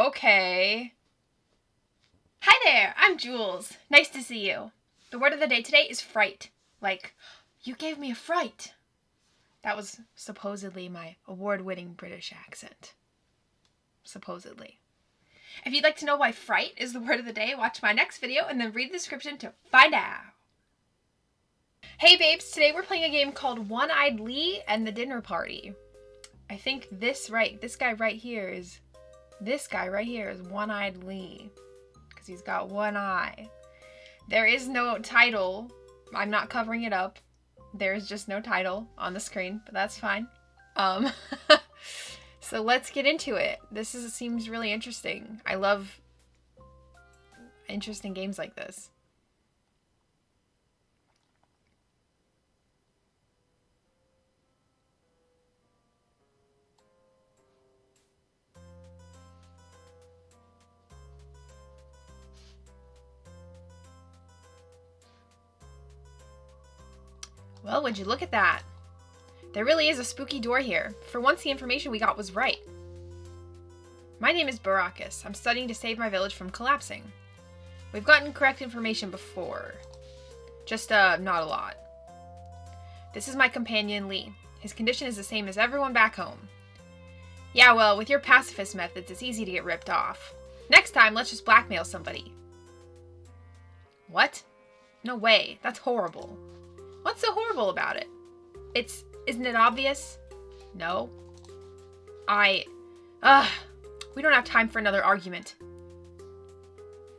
Okay. Hi there, I'm Jules. Nice to see you. The word of the day today is fright. Like, you gave me a fright. That was supposedly my award-winning British accent. Supposedly. If you'd like to know why fright is the word of the day, watch my next video and then read the description to find out. Hey babes, today we're playing a game called One-Eyed Lee and the Dinner Party. I think this guy right here is One-Eyed Lee. Because he's got one eye. There is no title. I'm not covering it up. There is just no title on the screen, but that's fine. So let's get into it. Seems really interesting. I love interesting games like this. Well, would you look at that? There really is a spooky door here. For once, the information we got was right. My name is Baracus. I'm studying to save my village from collapsing. We've gotten correct information before. Just, not a lot. This is my companion, Lee. His condition is the same as everyone back home. Yeah, well, with your pacifist methods, it's easy to get ripped off. Next time, let's just blackmail somebody. What? No way. That's horrible. What's so horrible about it? Isn't it obvious? No. We don't have time for another argument.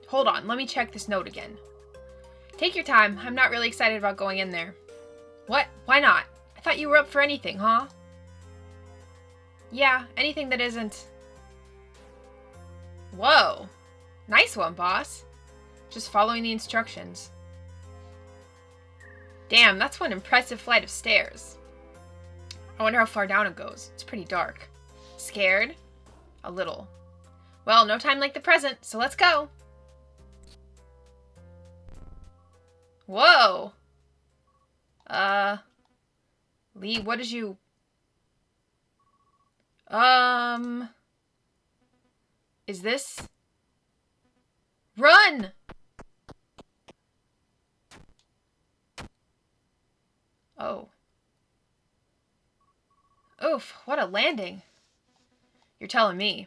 Hold on, let me check this note again. Take your time, I'm not really excited about going in there. What? Why not? I thought you were up for anything, huh? Yeah, anything that isn't... Whoa. Nice one, boss. Just following the instructions. Damn, that's one impressive flight of stairs. I wonder how far down it goes. It's pretty dark. Scared? A little. Well, no time like the present, so let's go. Whoa. Lee, what did you... Is this... Run! Oh. Oof, what a landing. You're telling me.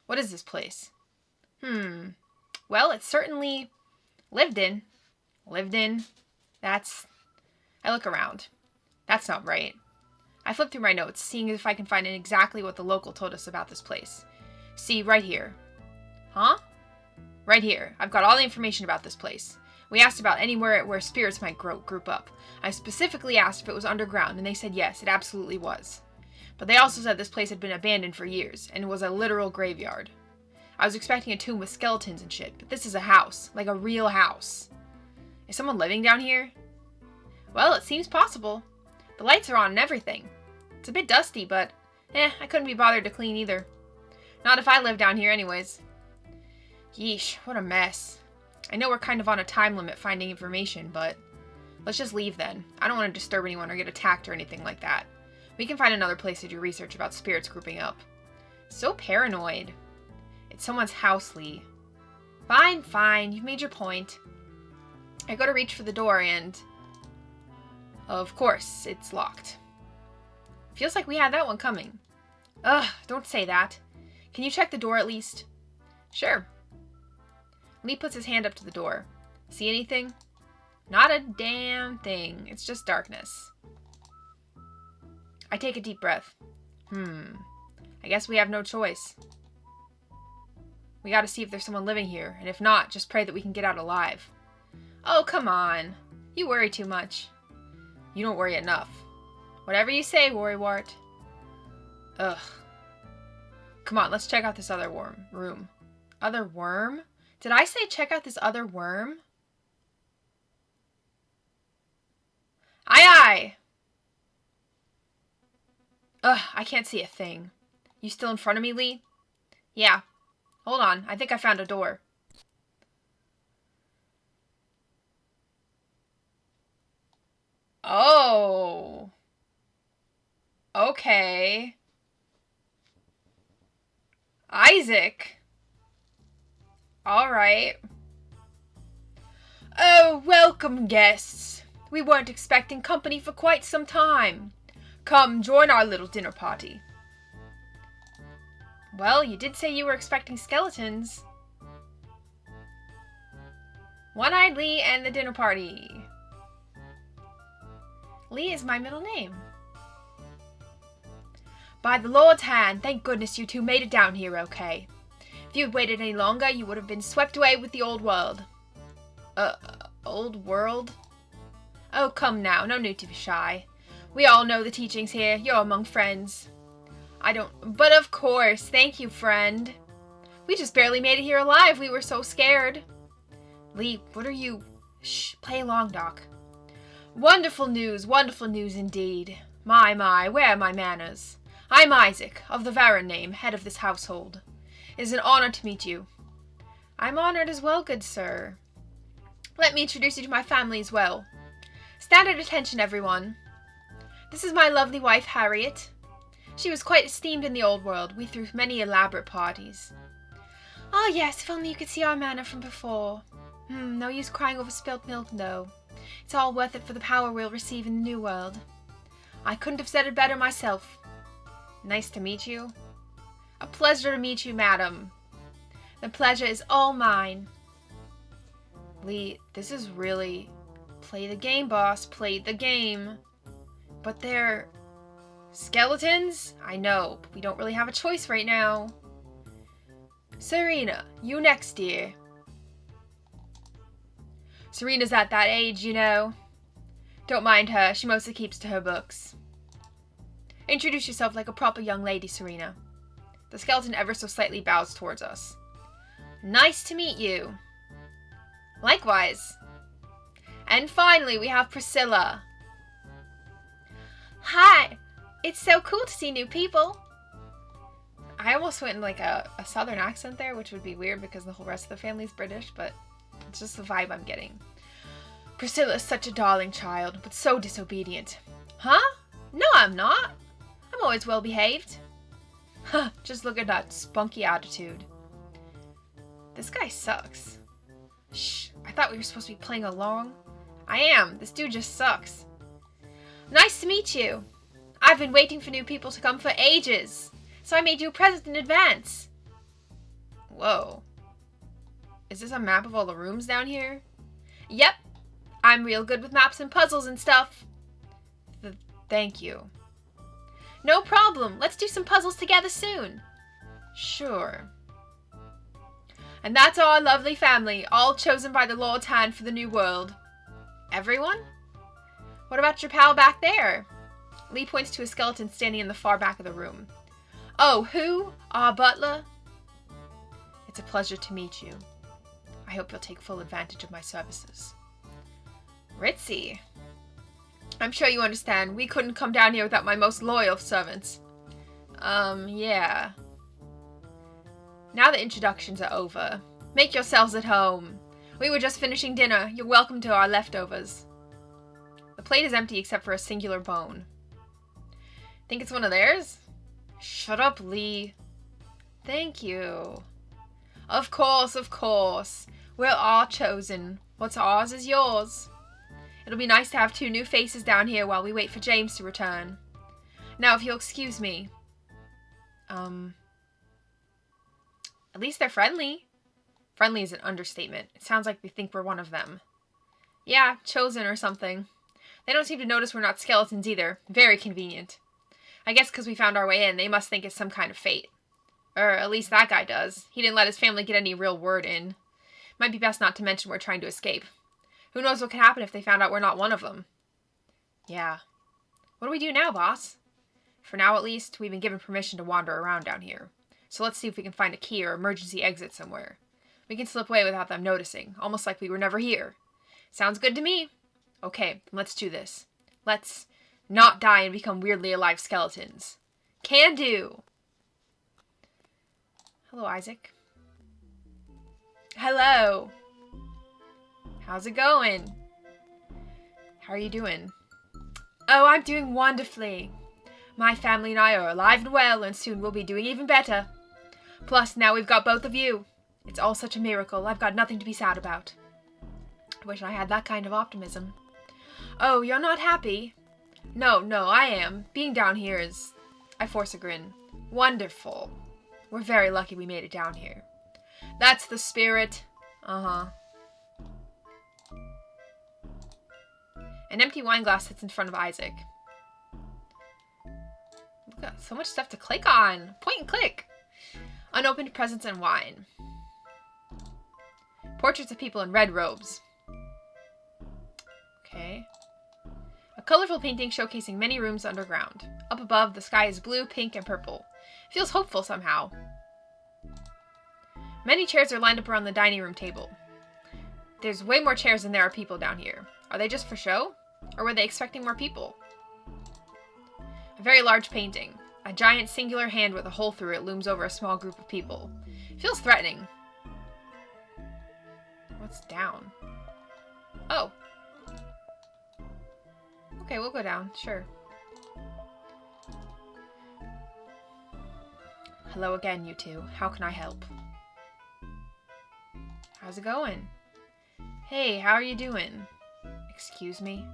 What is this place? Well, it's certainly lived in. Lived in. I look around. That's not right. I flip through my notes, seeing if I can find exactly what the local told us about this place. See, right here. Huh? Right here. I've got all the information about this place. We asked about anywhere where spirits might group up. I specifically asked if it was underground, and they said yes, it absolutely was. But they also said this place had been abandoned for years, and was a literal graveyard. I was expecting a tomb with skeletons and shit, but this is a house. Like a real house. Is someone living down here? Well, it seems possible. The lights are on and everything. It's a bit dusty, but I couldn't be bothered to clean either. Not if I live down here anyways. Yeesh, what a mess. I know we're kind of on a time limit finding information, but let's just leave then. I don't want to disturb anyone or get attacked or anything like that. We can find another place to do research about spirits grouping up. So paranoid. It's someone's house, Lee. Fine, you've made your point. I go to reach for the door and... Of course, it's locked. Feels like we had that one coming. Ugh, don't say that. Can you check the door at least? Sure. Lee puts his hand up to the door. See anything? Not a damn thing. It's just darkness. I take a deep breath. I guess we have no choice. We gotta see if there's someone living here, and if not, just pray that we can get out alive. Oh, come on. You worry too much. You don't worry enough. Whatever you say, Worrywart. Ugh. Come on, let's check out this other room. Other worm? Did I say check out this other worm? Aye! Ugh, I can't see a thing. You still in front of me, Lee? Yeah. Hold on, I think I found a door. Oh. Okay. Isaac. Alright. Oh, welcome, guests. We weren't expecting company for quite some time. Come, join our little dinner party. Well, you did say you were expecting skeletons. One-Eyed Lee and the dinner party. Lee is my middle name. By the Lord's hand, thank goodness you two made it down here okay. If you had waited any longer, you would have been swept away with the old world. Old world? Oh, come now, no need to be shy. We all know the teachings here. You're among friends. But of course, thank you, friend. We just barely made it here alive. We were so scared. Lee, what are you? Shh, play along, Doc. Wonderful news indeed. My, where are my manners? I'm Isaac, of the Varan name, head of this household. It is an honor to meet you. I'm honored as well, good sir. Let me introduce you to my family as well. Stand at attention, everyone. This is my lovely wife, Harriet. She was quite esteemed in the old world. We threw many elaborate parties. Oh yes, if only you could see our manner from before. No use crying over spilt milk, though. It's all worth it for the power we'll receive in the new world. I couldn't have said it better myself. Nice to meet you. A pleasure to meet you, madam. The pleasure is all mine. Lee, this is really... Play the game, boss. Play the game. But they're... skeletons? I know, but we don't really have a choice right now. Serena, you next, dear. Serena's at that age, you know. Don't mind her, she mostly keeps to her books. Introduce yourself like a proper young lady, Serena. The skeleton ever so slightly bows towards us. Nice to meet you. Likewise. And finally, we have Priscilla. Hi! It's so cool to see new people. I almost went in like a southern accent there, which would be weird because the whole rest of the family's British, but it's just the vibe I'm getting. Priscilla is such a darling child, but so disobedient. Huh? No, I'm not. I'm always well behaved. Huh, just look at that spunky attitude. This guy sucks. Shh, I thought we were supposed to be playing along. I am. This dude just sucks. Nice to meet you. I've been waiting for new people to come for ages, so I made you a present in advance. Whoa. Is this a map of all the rooms down here? Yep. I'm real good with maps and puzzles and stuff. Thank you. No problem. Let's do some puzzles together soon. Sure. And that's our lovely family, all chosen by the Lord's hand for the new world. Everyone? What about your pal back there? Lee points to a skeleton standing in the far back of the room. Oh, who? Our butler? It's a pleasure to meet you. I hope you'll take full advantage of my services. Ritzy. I'm sure you understand. We couldn't come down here without my most loyal servants. Yeah. Now the introductions are over. Make yourselves at home. We were just finishing dinner. You're welcome to our leftovers. The plate is empty except for a singular bone. Think it's one of theirs? Shut up, Lee. Thank you. Of course, of course. We're all chosen. What's ours is yours. It'll be nice to have two new faces down here while we wait for James to return. Now, if you'll excuse me. At least they're friendly. Friendly is an understatement. It sounds like they think we're one of them. Yeah, chosen or something. They don't seem to notice we're not skeletons either. Very convenient. I guess because we found our way in, they must think it's some kind of fate. Or at least that guy does. He didn't let his family get any real word in. Might be best not to mention we're trying to escape. Who knows what could happen if they found out we're not one of them. Yeah. What do we do now, boss? For now, at least, we've been given permission to wander around down here. So let's see if we can find a key or emergency exit somewhere. We can slip away without them noticing, almost like we were never here. Sounds good to me. Okay, let's do this. Let's not die and become weirdly alive skeletons. Can do. Hello, Isaac. Hello. How's it going? How are you doing? Oh, I'm doing wonderfully. My family and I are alive and well, and soon we'll be doing even better. Plus, now we've got both of you. It's all such a miracle. I've got nothing to be sad about. I wish I had that kind of optimism. Oh, you're not happy? No, I am. Being down here is... I force a grin. Wonderful. We're very lucky we made it down here. That's the spirit. Uh-huh. An empty wine glass sits in front of Isaac. Look at so much stuff to click on. Point and click. Unopened presents and wine. Portraits of people in red robes. Okay. A colorful painting showcasing many rooms underground. Up above, the sky is blue, pink, and purple. It feels hopeful somehow. Many chairs are lined up around the dining room table. There's way more chairs than there are people down here. Are they just for show? Or were they expecting more people? A very large painting. A giant singular hand with a hole through it looms over a small group of people. It feels threatening. What's down? Oh. Okay, we'll go down. Sure. Hello again, you two. How can I help? How's it going? Hey, how are you doing? Excuse me?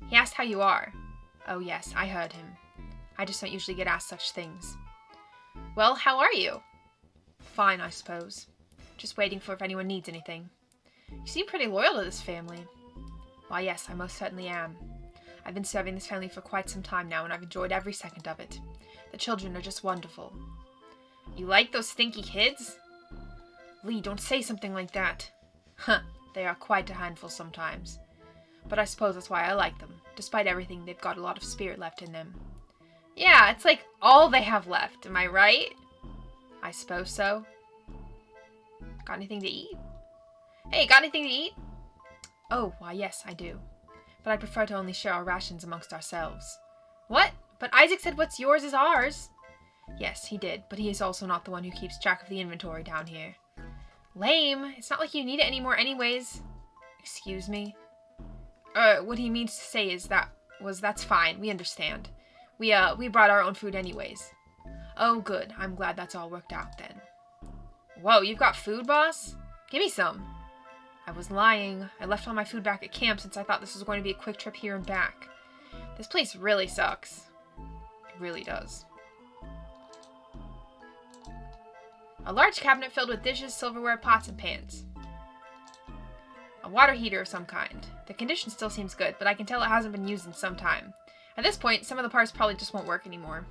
He asked how you are. Oh yes, I heard him. I just don't usually get asked such things. Well, how are you? Fine, I suppose. Just waiting for if anyone needs anything. You seem pretty loyal to this family. Why yes, I most certainly am. I've been serving this family for quite some time now, and I've enjoyed every second of it. The children are just wonderful. You like those stinky kids? Lee, don't say something like that. Huh, they are quite a handful sometimes. But I suppose that's why I like them. Despite everything, they've got a lot of spirit left in them. Yeah, it's like all they have left, am I right? I suppose so. Got anything to eat? Hey, got anything to eat? Oh, why yes, I do. But I prefer to only share our rations amongst ourselves. What? But Isaac said what's yours is ours. Yes, he did, but he is also not the one who keeps track of the inventory down here. Lame. It's not like you need it anymore anyways. Excuse me? What he means to say is that's fine. We understand. We brought our own food anyways. Oh, good. I'm glad that's all worked out then. Whoa, you've got food, boss? Give me some. I was lying. I left all my food back at camp since I thought this was going to be a quick trip here and back. This place really sucks. It really does. A large cabinet filled with dishes, silverware, pots, and pans. A water heater of some kind. The condition still seems good, but I can tell it hasn't been used in some time. At this point, some of the parts probably just won't work anymore.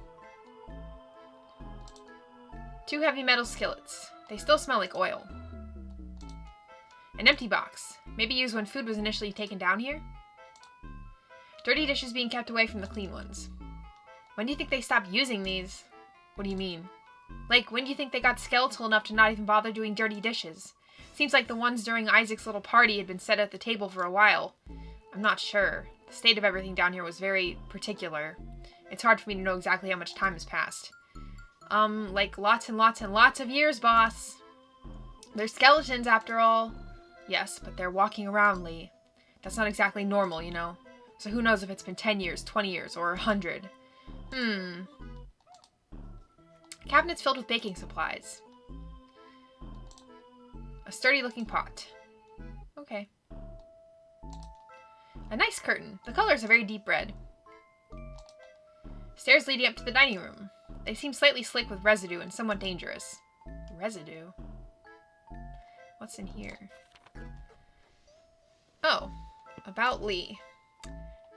2 heavy metal skillets. They still smell like oil. An empty box. Maybe used when food was initially taken down here? Dirty dishes being kept away from the clean ones. When do you think they stopped using these? What do you mean? Like, when do you think they got skeletal enough to not even bother doing dirty dishes? Seems like the ones during Isaac's little party had been set at the table for a while. I'm not sure. The state of everything down here was very particular. It's hard for me to know exactly how much time has passed. Like lots and lots and lots of years, boss. They're skeletons, after all. Yes, but they're walking around, Lee. That's not exactly normal, you know. So who knows if it's been 10 years, 20 years, or 100. Cabinets filled with baking supplies. A sturdy-looking pot. Okay. A nice curtain. The colors are very deep red. Stairs leading up to the dining room. They seem slightly slick with residue and somewhat dangerous. Residue? What's in here? Oh, about Lee.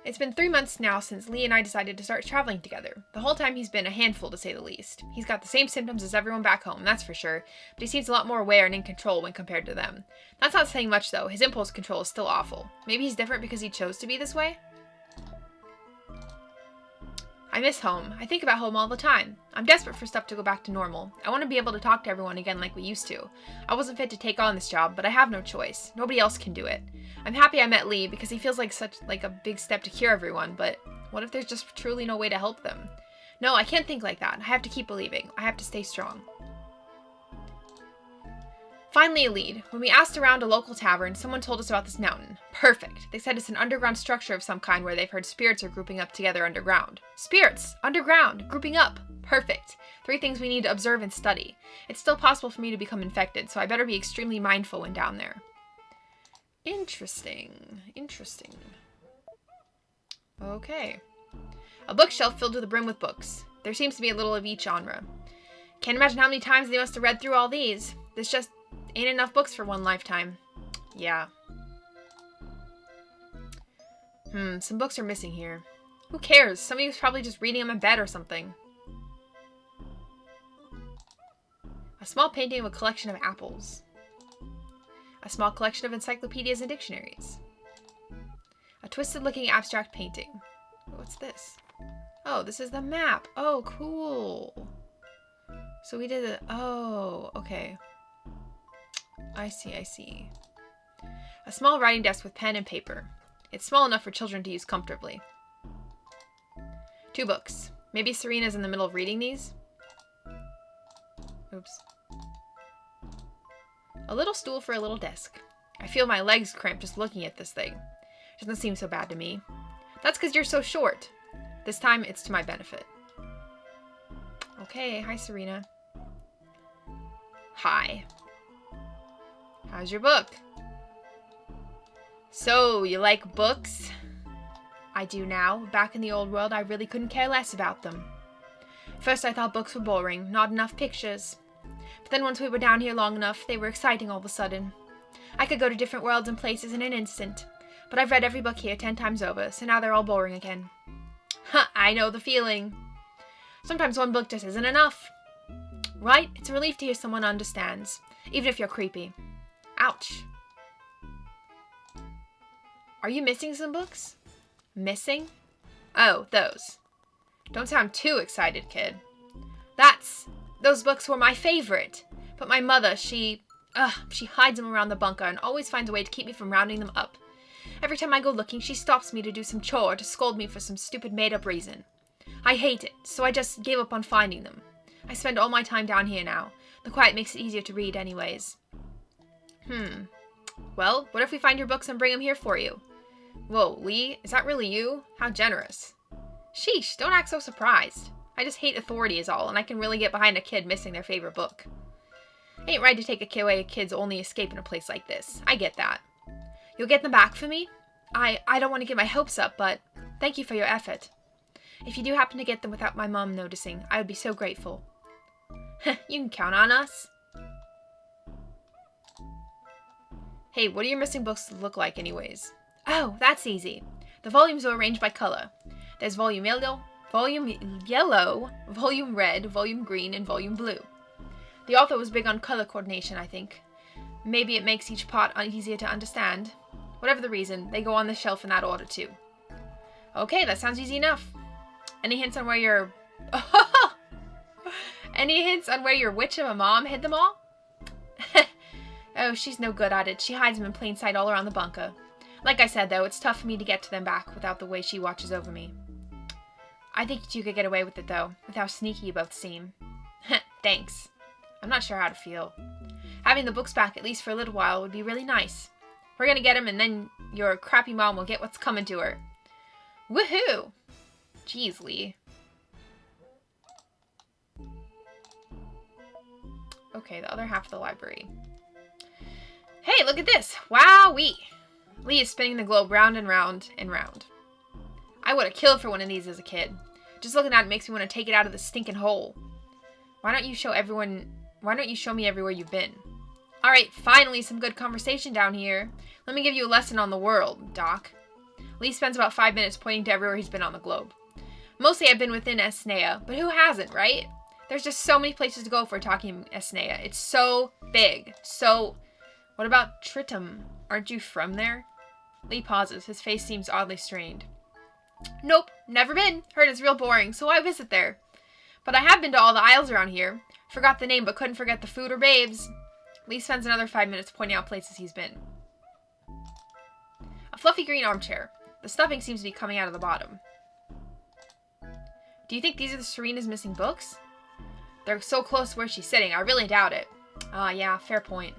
It's been 3 months now since Lee and I decided to start traveling together. The whole time he's been a handful, to say the least. He's got the same symptoms as everyone back home, that's for sure, but he seems a lot more aware and in control when compared to them. That's not saying much, though. His impulse control is still awful. Maybe he's different because he chose to be this way? I miss home. I think about home all the time. I'm desperate for stuff to go back to normal. I want to be able to talk to everyone again like we used to. I wasn't fit to take on this job, but I have no choice. Nobody else can do it. I'm happy I met Lee because he feels like a big step to cure everyone, but what if there's just truly no way to help them? No, I can't think like that. I have to keep believing. I have to stay strong. Finally, a lead. When we asked around a local tavern, someone told us about this mountain. Perfect. They said it's an underground structure of some kind where they've heard spirits are grouping up together underground. Spirits! Underground! Grouping up! Perfect. 3 things we need to observe and study. It's still possible for me to become infected, so I better be extremely mindful when down there. Interesting. Interesting. Okay. A bookshelf filled to the brim with books. There seems to be a little of each genre. Can't imagine how many times they must have read through all these. This just ain't enough books for one lifetime. Yeah. Some books are missing here. Who cares? Somebody was probably just reading them in bed or something. A small painting of a collection of apples. A small collection of encyclopedias and dictionaries. A twisted-looking abstract painting. What's this? Oh, this is the map. Oh, cool. So we did it. Oh, okay. I see, I see. A small writing desk with pen and paper. It's small enough for children to use comfortably. 2 books. Maybe Serena's in the middle of reading these? Oops. A little stool for a little desk. I feel my legs cramp just looking at this thing. Doesn't seem so bad to me. That's because you're so short. This time, it's to my benefit. Okay, hi, Serena. Hi. How's your book? So, you like books? I do now. Back in the old world, I really couldn't care less about them. First, I thought books were boring, not enough pictures. But then once we were down here long enough, they were exciting all of a sudden. I could go to different worlds and places in an instant. But I've read every book here 10 times over, so now they're all boring again. Ha, I know the feeling. Sometimes one book just isn't enough. Right? It's a relief to hear someone understands, even if you're creepy. Ouch. Are you missing some books? Missing? Oh, those. Don't sound too excited, kid. Those books were my favorite. But my mother, she hides them around the bunker and always finds a way to keep me from rounding them up. Every time I go looking, she stops me to do some chore or to scold me for some stupid made-up reason. I hate it, so I just gave up on finding them. I spend all my time down here now. The quiet makes it easier to read anyways. Well, what if we find your books and bring them here for you? Whoa, Lee, is that really you? How generous. Sheesh, don't act so surprised. I just hate authority is all, and I can really get behind a kid missing their favorite book. Ain't right to take away a kid's only escape in a place like this. I get that. You'll get them back for me? I don't want to get my hopes up, but thank you for your effort. If you do happen to get them without my mom noticing, I would be so grateful. You can count on us. Hey, what do your missing books look like anyways? Oh, that's easy. The volumes are arranged by color. There's volume yellow, volume red, volume green, and volume blue. The author was big on color coordination, I think. Maybe it makes each part easier to understand. Whatever the reason, they go on the shelf in that order too. Okay, that sounds easy enough. Any hints on where your... Any hints on where your witch of a mom hid them all? Oh, she's no good at it. She hides them in plain sight all around the bunker. Like I said, though, it's tough for me to get to them back without the way she watches over me. I think you could get away with it, though, with how sneaky you both seem. Thanks. I'm not sure how to feel. Having the books back, at least for a little while, would be really nice. We're gonna get them, and then your crappy mom will get what's coming to her. Woohoo! Jeez, Lee. Okay, the other half of the library. Hey, look at this! Wowee! Lee is spinning the globe round and round and round. I would have killed for one of these as a kid. Just looking at it makes me want to take it out of the stinking hole. Why don't you show me everywhere you've been? Alright, finally some good conversation down here. Let me give you a lesson on the world, Doc. Lee spends about 5 minutes pointing to everywhere he's been on the globe. Mostly I've been within Esnea, but who hasn't, right? There's just so many places to go for talking Esnea. It's so big. So, what about Tritum? Aren't you from there? Lee pauses. His face seems oddly strained. Nope, never been. Heard it's real boring, so why visit there? But I have been to all the isles around here. Forgot the name, but couldn't forget the food or babes. Lee spends another 5 minutes pointing out places he's been. A fluffy green armchair. The stuffing seems to be coming out of the bottom. Do you think these are the Serena's missing books? They're so close to where she's sitting. I really doubt it. Ah, yeah, fair point.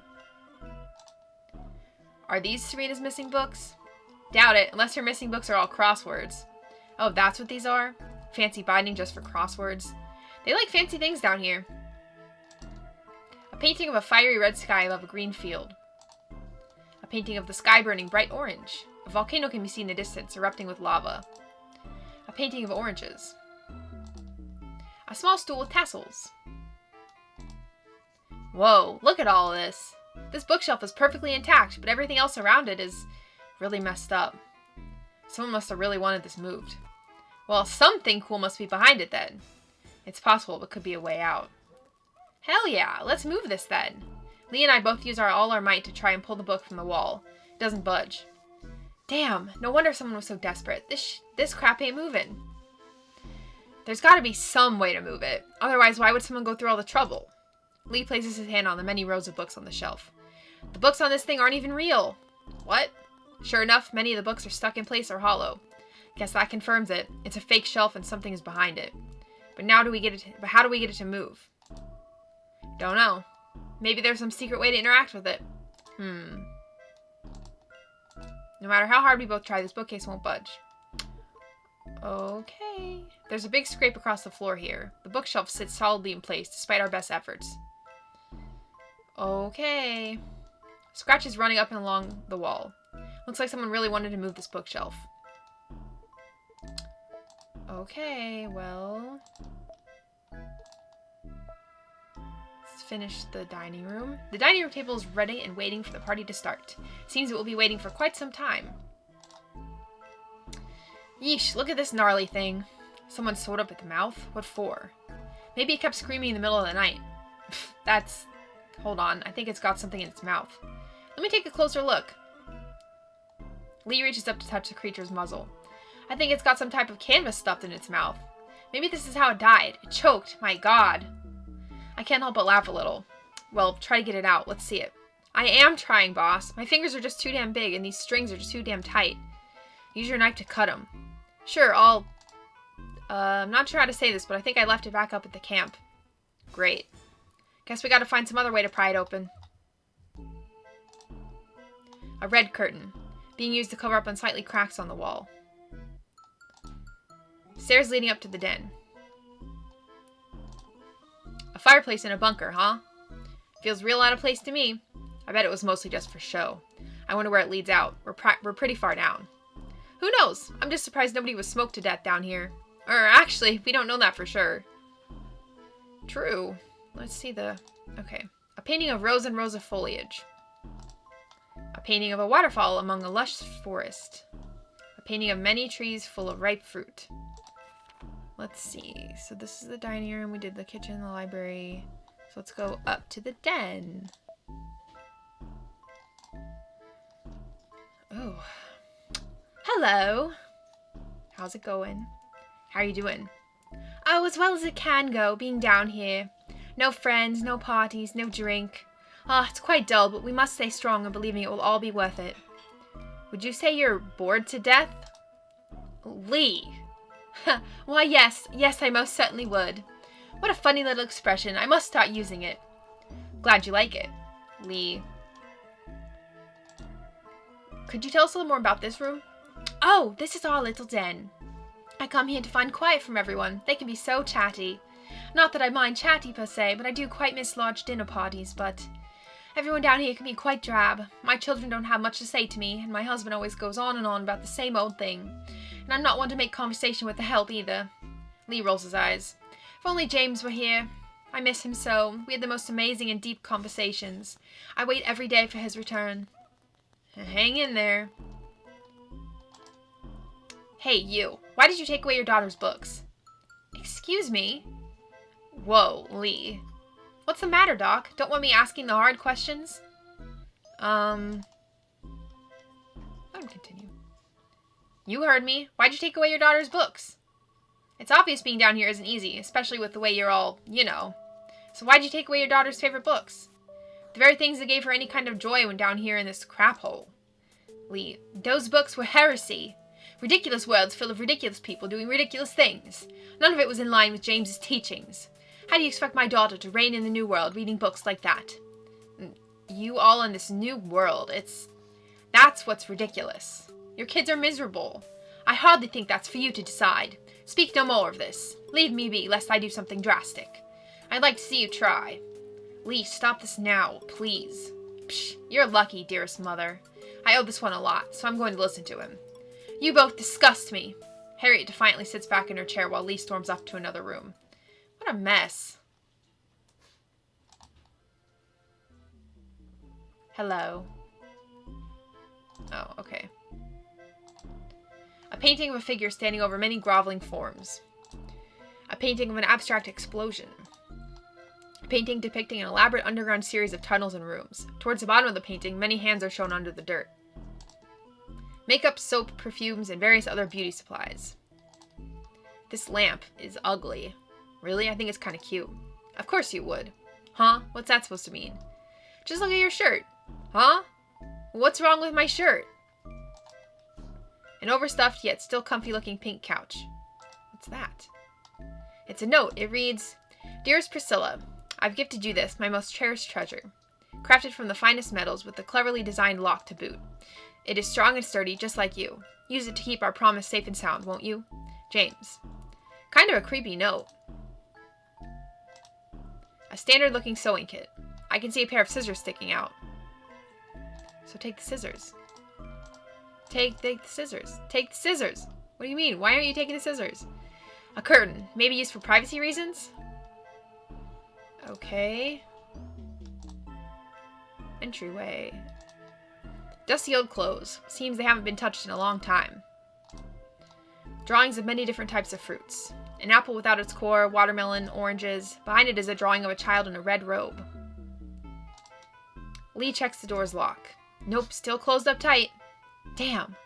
Are these Serena's missing books? Doubt it, unless her missing books are all crosswords. Oh, that's what these are? Fancy binding just for crosswords? They like fancy things down here. A painting of a fiery red sky above a green field. A painting of the sky burning bright orange. A volcano can be seen in the distance, erupting with lava. A painting of oranges. A small stool with tassels. Whoa, look at all this. This bookshelf is perfectly intact, but everything else around it is really messed up. Someone must have really wanted this moved. Well, something cool must be behind it then. It's possible it could be a way out. Hell yeah, let's move this then. Lee and I both use all our might to try and pull the book from the wall. It doesn't budge. Damn, no wonder someone was so desperate. This crap ain't moving. There's gotta be some way to move it. Otherwise, why would someone go through all the trouble? Lee places his hand on the many rows of books on the shelf. The books on this thing aren't even real. What? Sure enough, many of the books are stuck in place or hollow. Guess that confirms it. It's a fake shelf and something is behind it. But how do we get it to move? Don't know. Maybe there's some secret way to interact with it. No matter how hard we both try, this bookcase won't budge. Okay. There's a big scrape across the floor here. The bookshelf sits solidly in place, despite our best efforts. Okay. Scratches running up and along the wall. Looks like someone really wanted to move this bookshelf. Okay, well... let's finish the dining room. The dining room table is ready and waiting for the party to start. Seems it will be waiting for quite some time. Yeesh, look at this gnarly thing. Someone sewed up at the mouth? What for? Maybe it kept screaming in the middle of the night. Hold on, I think it's got something in its mouth. Let me take a closer look. Lee reaches up to touch the creature's muzzle. I think it's got some type of canvas stuffed in its mouth. Maybe this is how it died. It choked. My God. I can't help but laugh a little. Well, try to get it out. Let's see it. I am trying, boss. My fingers are just too damn big, and these strings are just too damn tight. Use your knife to cut them. Sure, I'm not sure how to say this, but I think I left it back up at the camp. Great. Guess we gotta find some other way to pry it open. A red curtain, being used to cover up unsightly cracks on the wall. Stairs leading up to the den. A fireplace in a bunker, huh? Feels real out of place to me. I bet it was mostly just for show. I wonder where it leads out. We're pretty far down. Who knows? I'm just surprised nobody was smoked to death down here. Or actually, we don't know that for sure. True. Let's see okay. A painting of rows and rows of foliage. A painting of a waterfall among a lush forest. A painting of many trees full of ripe fruit. Let's see. So this is the dining room. We did the kitchen, the library. So let's go up to the den. Oh. Hello. How's it going? How are you doing? Oh, as well as it can go, being down here. No friends, no parties, no drink. It's quite dull, but we must stay strong and believing it will all be worth it. Would you say you're bored to death? Lee. Why, yes, I most certainly would. What a funny little expression. I must start using it. Glad you like it. Lee. Could you tell us a little more about this room? Oh, this is our little den. I come here to find quiet from everyone. They can be so chatty. Not that I mind chatty per se, but I do quite miss large dinner parties, but everyone down here can be quite drab. My children don't have much to say to me, and my husband always goes on and on about the same old thing. And I'm not one to make conversation with the help either. Lee rolls his eyes. If only James were here. I miss him so. We had the most amazing and deep conversations. I wait every day for his return. Hang in there. Hey, you. Why did you take away your daughter's books? Excuse me? Whoa, Lee. What's the matter, Doc? Don't want me asking the hard questions? Let me continue. You heard me. Why'd you take away your daughter's books? It's obvious being down here isn't easy, especially with the way you're all, you know. So why'd you take away your daughter's favorite books? The very things that gave her any kind of joy when down here in this crap hole. Lee, those books were heresy. Ridiculous worlds full of ridiculous people doing ridiculous things. None of it was in line with James's teachings. How do you expect my daughter to reign in the new world reading books like that? You all in this new world, that's what's ridiculous. Your kids are miserable. I hardly think that's for you to decide. Speak no more of this. Leave me be, lest I do something drastic. I'd like to see you try. Lee, stop this now, please. Psh, you're lucky, dearest mother. I owe this one a lot, so I'm going to listen to him. You both disgust me. Harriet defiantly sits back in her chair while Lee storms off to another room. What a mess. Hello. Oh, okay. A painting of a figure standing over many groveling forms. A painting of an abstract explosion. A painting depicting an elaborate underground series of tunnels and rooms. Towards the bottom of the painting, many hands are shown under the dirt. Makeup, soap, perfumes, and various other beauty supplies. This lamp is ugly. Really? I think it's kind of cute. Of course you would. Huh? What's that supposed to mean? Just look at your shirt. Huh? What's wrong with my shirt? An overstuffed yet still comfy looking pink couch. What's that? It's a note. It reads, Dearest Priscilla, I've gifted you this, my most cherished treasure. Crafted from the finest metals with a cleverly designed lock to boot. It is strong and sturdy, just like you. Use it to keep our promise safe and sound, won't you? James. Kind of a creepy note. A standard-looking sewing kit. I can see a pair of scissors sticking out. So take the scissors. Take the scissors. Take the scissors. What do you mean? Why aren't you taking the scissors? A curtain. Maybe used for privacy reasons? Okay. Entryway. Dusty old clothes. Seems they haven't been touched in a long time. Drawings of many different types of fruits. An apple without its core, watermelon, oranges. Behind it is a drawing of a child in a red robe. Lee checks the door's lock. Nope, still closed up tight. Damn.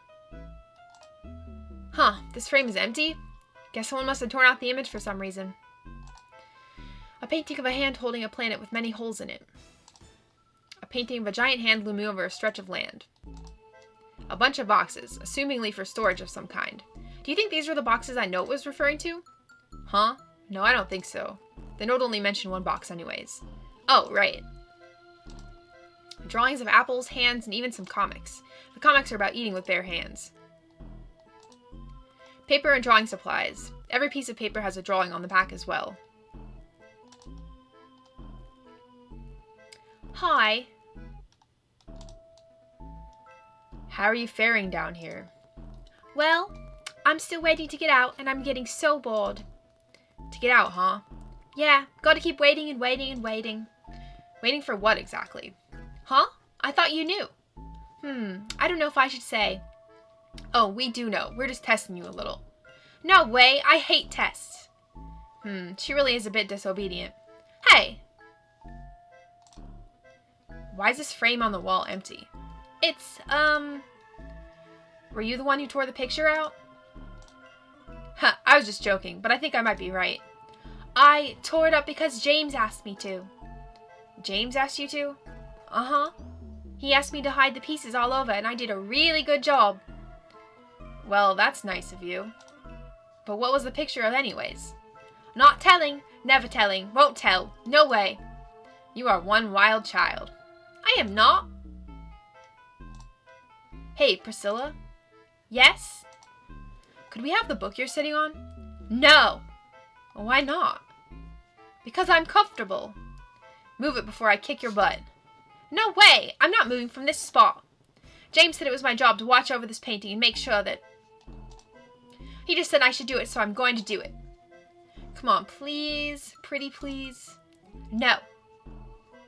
Huh, this frame is empty? Guess someone must have torn out the image for some reason. A painting of a hand holding a planet with many holes in it. A painting of a giant hand looming over a stretch of land. A bunch of boxes, assumingly for storage of some kind. Do you think these were the boxes that note was referring to? Huh? No, I don't think so. The note only mentioned one box anyways. Oh, right. Drawings of apples, hands, and even some comics. The comics are about eating with bare hands. Paper and drawing supplies. Every piece of paper has a drawing on the back as well. Hi. How are you faring down here? Well, I'm still waiting to get out, and I'm getting so bored. To get out, huh? Yeah, gotta keep waiting and waiting and waiting. Waiting for what exactly? Huh? I thought you knew. I don't know if I should say. Oh, we do know. We're just testing you a little. No way, I hate tests. She really is a bit disobedient. Hey! Why is this frame on the wall empty? It's, Were you the one who tore the picture out? Huh, I was just joking, but I think I might be right. I tore it up because James asked me to. James asked you to? Uh-huh. He asked me to hide the pieces all over, and I did a really good job. Well, that's nice of you. But what was the picture of anyways? Not telling, never telling, won't tell, no way. You are one wild child. I am not. Hey, Priscilla? Yes? Could we have the book you're sitting on? No. Why not? Because I'm comfortable. Move it before I kick your butt. No way! I'm not moving from this spot. James said it was my job to watch over this painting and make sure that... He just said I should do it, so I'm going to do it. Come on, please. Pretty please. No.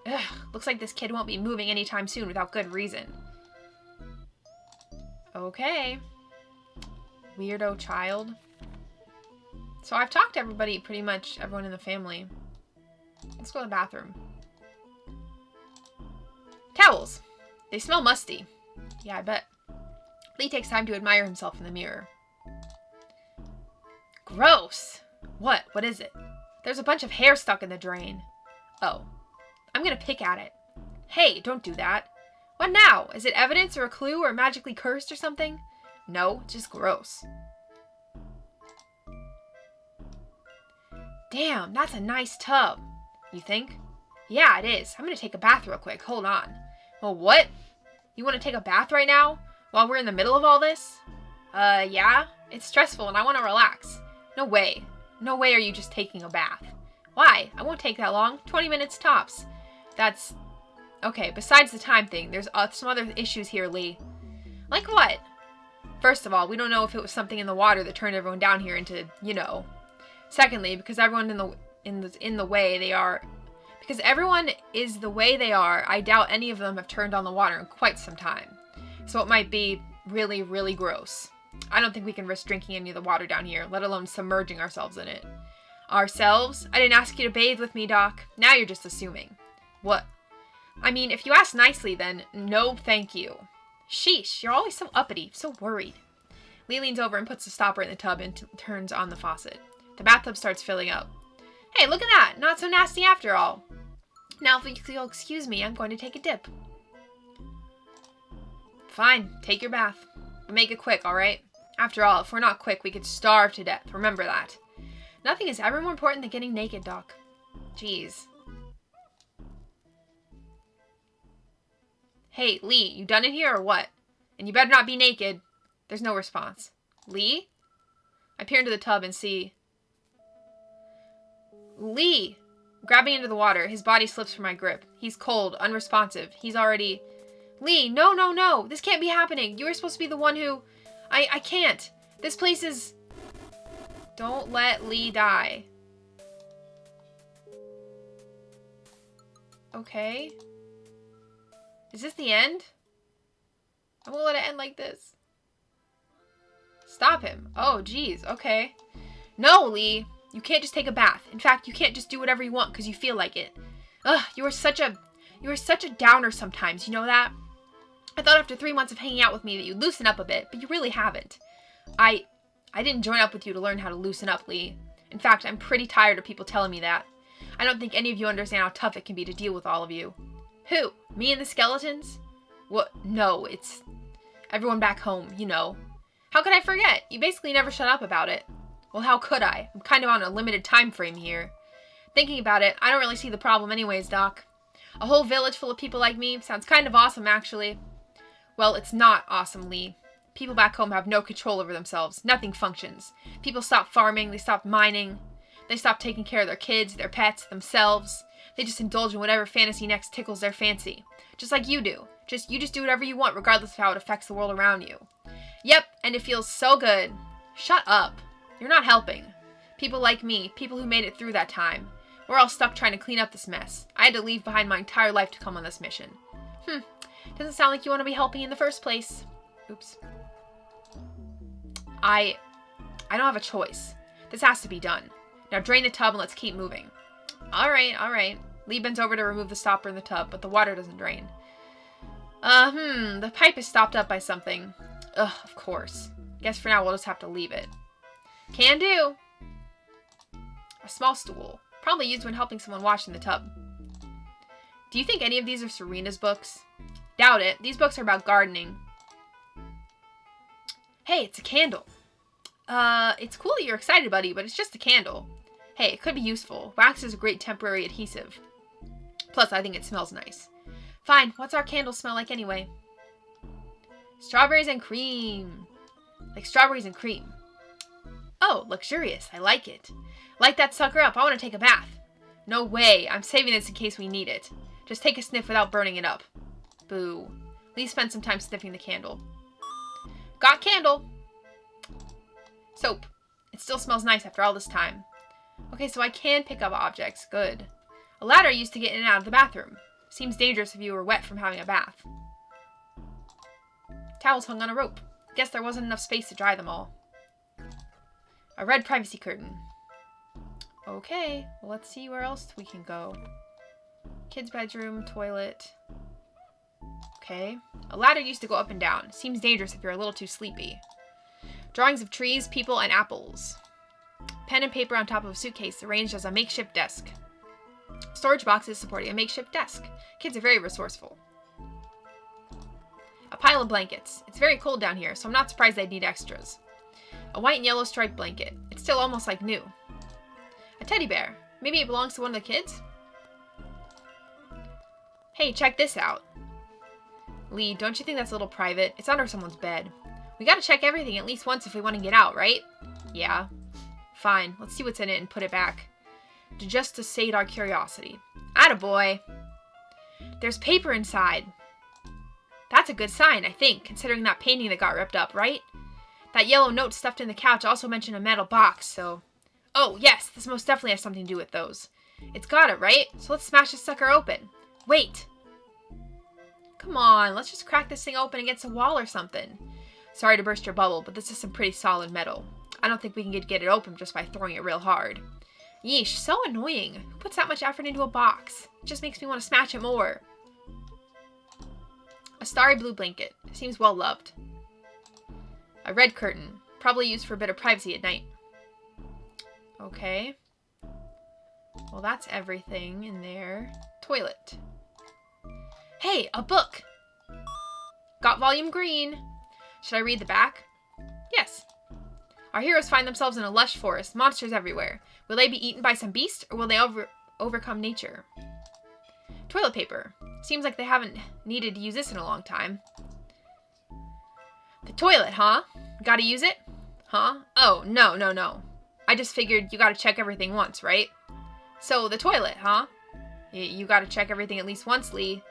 Ugh, looks like this kid won't be moving anytime soon without good reason. Okay. Weirdo child. So I've talked to everybody, pretty much everyone in the family. Let's go to the bathroom. Towels. They smell musty. Yeah, I bet. Lee takes time to admire himself in the mirror. Gross. What? What is it? There's a bunch of hair stuck in the drain. Oh. I'm gonna pick at it. Hey, don't do that. What now? Is it evidence or a clue or magically cursed or something? No, just gross. Damn, that's a nice tub. You think? Yeah, it is. I'm gonna take a bath real quick. Hold on. Well, what? You want to take a bath right now? While we're in the middle of all this? Yeah. It's stressful and I want to relax. No way. No way are you just taking a bath. Why? I won't take that long. 20 minutes tops. That's... Okay, besides the time thing, there's some other issues here, Lee. Like what? First of all, we don't know if it was something in the water that turned everyone down here into, you know. Secondly, because everyone in the way they are... Because everyone is the way they are, I doubt any of them have turned on the water in quite some time. So it might be really, really gross. I don't think we can risk drinking any of the water down here, let alone submerging ourselves in it. Ourselves? I didn't ask you to bathe with me, Doc. Now you're just assuming. What? I mean, if you ask nicely, then no thank you. Sheesh, you're always so uppity, so worried. Lee leans over and puts the stopper in the tub and turns on the faucet. The bathtub starts filling up. Hey, look at that! Not so nasty after all. Now, if you'll excuse me, I'm going to take a dip. Fine, take your bath. But make it quick, alright? After all, if we're not quick, we could starve to death. Remember that. Nothing is ever more important than getting naked, Doc. Jeez. Hey, Lee, you done in here or what? And you better not be naked. There's no response. Lee? I peer into the tub and see... Lee! Grabbing into the water, his body slips from my grip. He's cold, unresponsive. He's already... Lee, no, no, no! This can't be happening! You were supposed to be the one who... I can't! This place is... Don't let Lee die. Okay. Is this the end? I won't let it end like this. Stop him. Oh, jeez. Okay. No, Lee. You can't just take a bath. In fact, you can't just do whatever you want because you feel like it. Ugh, you are such a downer sometimes, you know that? I thought after 3 months of hanging out with me that you'd loosen up a bit, but you really haven't. I didn't join up with you to learn how to loosen up, Lee. In fact, I'm pretty tired of people telling me that. I don't think any of you understand how tough it can be to deal with all of you. Who? Me and the skeletons? What? No, it's everyone back home, you know. How could I forget? You basically never shut up about it. Well, how could I? I'm kind of on a limited time frame here. Thinking about it, I don't really see the problem anyways, Doc. A whole village full of people like me sounds kind of awesome, actually. Well, it's not awesome, Lee. People back home have no control over themselves. Nothing functions. People stop farming, they stop mining, they stop taking care of their kids, their pets, themselves. They just indulge in whatever fantasy next tickles their fancy. Just like you do. You just do whatever you want regardless of how it affects the world around you. Yep, and it feels so good. Shut up. You're not helping. People like me, people who made it through that time. We're all stuck trying to clean up this mess. I had to leave behind my entire life to come on this mission. Doesn't sound like you want to be helping in the first place. Oops. I don't have a choice. This has to be done. Now drain the tub and let's keep moving. Alright. Lee bends over to remove the stopper in the tub, but the water doesn't drain. The pipe is stopped up by something. Ugh, of course. Guess for now we'll just have to leave it. Can do. A small stool. Probably used when helping someone wash in the tub. Do you think any of these are Serena's books? Doubt it. These books are about gardening. Hey, it's a candle. It's cool that you're excited, buddy, but it's just a candle. Hey, it could be useful. Wax is a great temporary adhesive. Plus, I think it smells nice. Fine, what's our candle smell like anyway? Strawberries and cream. Like strawberries and cream. Oh, luxurious. I like it. Light that sucker up. I want to take a bath. No way. I'm saving this in case we need it. Just take a sniff without burning it up. Boo. Lee spent some time sniffing the candle. Got candle. Soap. It still smells nice after all this time. Okay, so I can pick up objects. Good. A ladder used to get in and out of the bathroom. Seems dangerous if you were wet from having a bath. Towels hung on a rope. Guess there wasn't enough space to dry them all. A red privacy curtain. Okay, well, let's see where else we can go. Kid's bedroom, toilet. Okay. A ladder used to go up and down. Seems dangerous if you're a little too sleepy. Drawings of trees, people, and apples. Pen and paper on top of a suitcase arranged as a makeshift desk. Storage boxes supporting a makeshift desk. Kids are very resourceful. A pile of blankets. It's very cold down here, so I'm not surprised they'd need extras. A white and yellow striped blanket. It's still almost like new. A teddy bear. Maybe it belongs to one of the kids? Hey, check this out. Lee, don't you think that's a little private? It's under someone's bed. We gotta check everything at least once if we want to get out, right? Yeah. Fine, let's see what's in it and put it back. Just to sate our curiosity. Attaboy! There's paper inside. That's a good sign, I think, considering that painting that got ripped up, right? That yellow note stuffed in the couch also mentioned a metal box, so... Oh, yes, this most definitely has something to do with those. It's got it, right? So let's smash this sucker open. Wait! Come on, let's just crack this thing open against a wall or something. Sorry to burst your bubble, but this is some pretty solid metal. I don't think we can get it open just by throwing it real hard. Yeesh, so annoying. Who puts that much effort into a box? It just makes me want to smash it more. A starry blue blanket. Seems well loved. A red curtain. Probably used for a bit of privacy at night. Okay. Well, that's everything in there. Toilet. Hey, a book! Got volume green. Should I read the back? Yes. Our heroes find themselves in a lush forest, monsters everywhere. Will they be eaten by some beast, or will they overcome nature? Toilet paper. Seems like they haven't needed to use this in a long time. The toilet, huh? Gotta use it? Huh? Oh, no. I just figured you gotta check everything once, right? So, the toilet, huh? You gotta check everything at least once, Lee.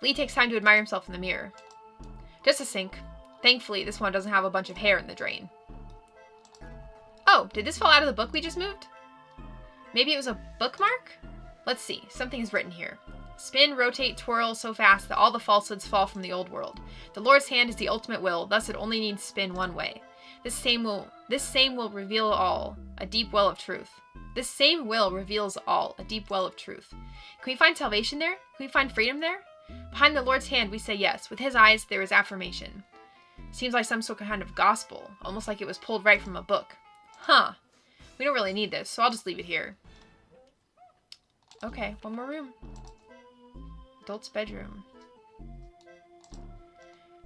Lee takes time to admire himself in the mirror. Just a sink. Thankfully, this one doesn't have a bunch of hair in the drain. Oh, did this fall out of the book we just moved? Maybe it was a bookmark? Let's see. Something is written here. Spin, rotate, twirl so fast that all the falsehoods fall from the old world. The Lord's hand is the ultimate will, thus it only needs spin one way. This same will reveal all, a deep well of truth. This same will reveals all, a deep well of truth. Can we find salvation there? Can we find freedom there? Behind the Lord's hand we say yes. With his eyes there is affirmation. Seems like some sort of kind of gospel, almost like it was pulled right from a book. Huh. We don't really need this, so I'll just leave it here. Okay, one more room. Adult's bedroom.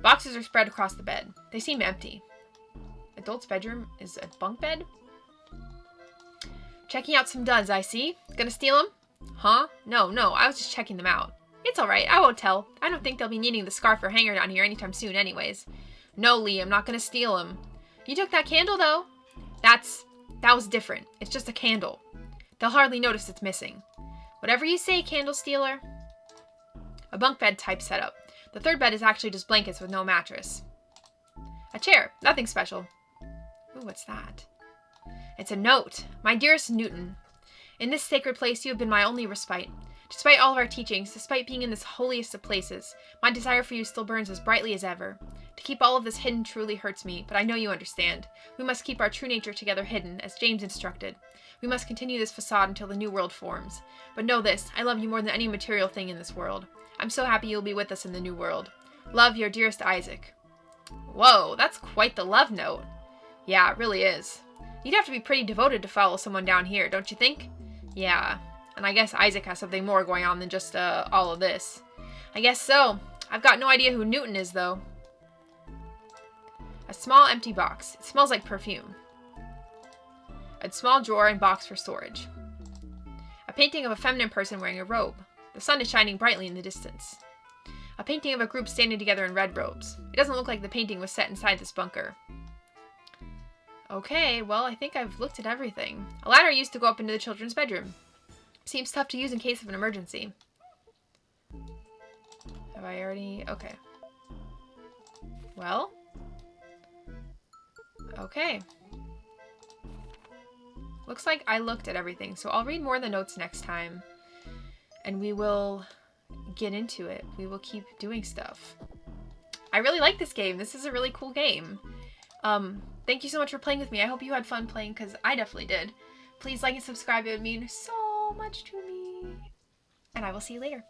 Boxes are spread across the bed. They seem empty. Adult's bedroom is a bunk bed? Checking out some duds, I see. Gonna steal them? Huh? No, I was just checking them out. It's alright, I won't tell. I don't think they'll be needing the scarf or hanger down here anytime soon anyways. No, Lee, I'm not gonna steal them. You took that candle, though? That was different. It's just a candle. They'll hardly notice it's missing. Whatever you say, candle stealer. A bunk bed type setup. The third bed is actually just blankets with no mattress. A chair. Nothing special. Ooh, what's that? It's a note. My dearest Newton, in this sacred place you have been my only respite. Despite all of our teachings, despite being in this holiest of places, my desire for you still burns as brightly as ever. To keep all of this hidden truly hurts me, but I know you understand. We must keep our true nature together hidden, as James instructed. We must continue this facade until the new world forms. But know this, I love you more than any material thing in this world. I'm so happy you'll be with us in the new world. Love, your dearest Isaac. Whoa, that's quite the love note. Yeah, it really is. You'd have to be pretty devoted to follow someone down here, don't you think? Yeah, and I guess Isaac has something more going on than just all of this. I guess so. I've got no idea who Newton is, though. A small empty box. It smells like perfume. A small drawer and box for storage. A painting of a feminine person wearing a robe. The sun is shining brightly in the distance. A painting of a group standing together in red robes. It doesn't look like the painting was set inside this bunker. Okay, well, I think I've looked at everything. A ladder used to go up into the children's bedroom. Seems tough to use in case of an emergency. Have I already... Okay. Well... Okay. Looks like I looked at everything, so I'll read more of the notes next time. And we will get into it. We will keep doing stuff. I really like this game. This is a really cool game. Thank you so much for playing with me. I hope you had fun playing, because I definitely did. Please like and subscribe. It would mean so much to me. And I will see you later.